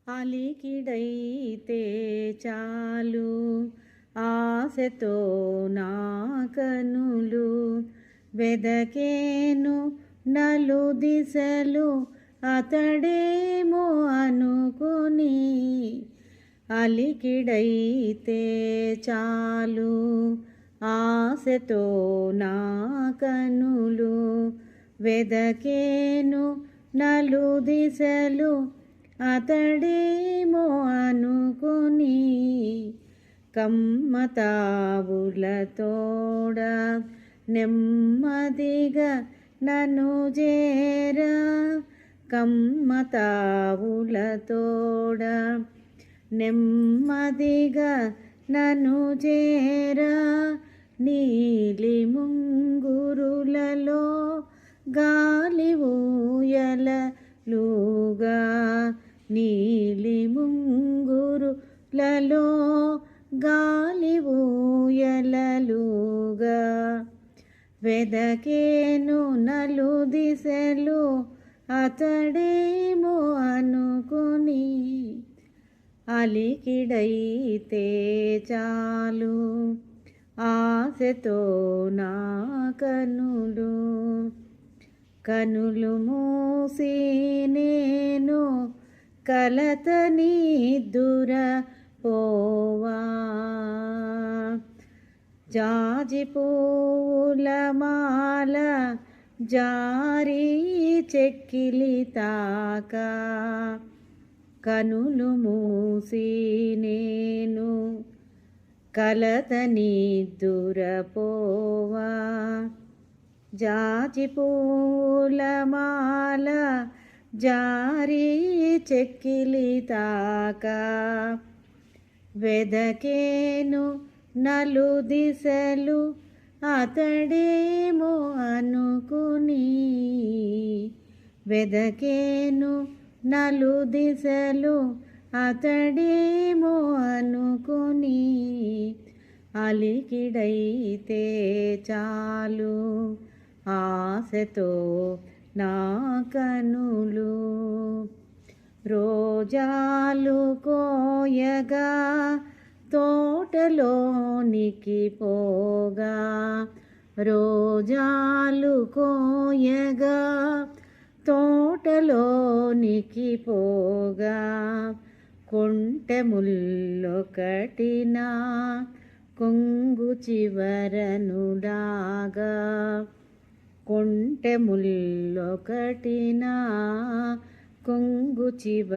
అలికిడైతే చాలు ఆశతో నా కనులు వెదకేను నలు దిశలు అతడేమో అనుకుని అలికిడైతే చాలు ఆశతో నా కనులు వెదకేను నలు దిశలు అతడేమో అనుకుని కమ్మతావులతోడ నెమ్మదిగా నన్ను చేర కమ్మతావులతోడ నెమ్మదిగా నన్ను చేర నీలి ముంగురులలో గాలి ఊయలలుగా నీలి ముంగురులలో గాలి ఊయలలుగా వెదకేను నలు దిశలు అతడేమో అనుకుని అలికిడైతే చాలు ఆశతో నా కనులు కనులు మూసి నేను కలత నిద్దుర పోవా జాజి పూల మాల జారి చెక్కిలి తాక కనులు మూసి నేను కలత నిద్దుర పోవా జాజి పూల మాల జారి చెక్కిలి తాక వెదకేను నలు దిశలు అతడేమో అనుకుని వెదకేను నలు దిశలు అతడేమో అనుకుని అలికిడైతే చాలు ఆశతో నా కనులు రోజాలు కోయగా తోటలోనికి పోగా రోజాలు కోయగా తోటలోనికి పోగా కొంటె ముల్లొకటినా కొంగు చివరనులాగా కొంటె ముల్లొకటినా కొంగు చివ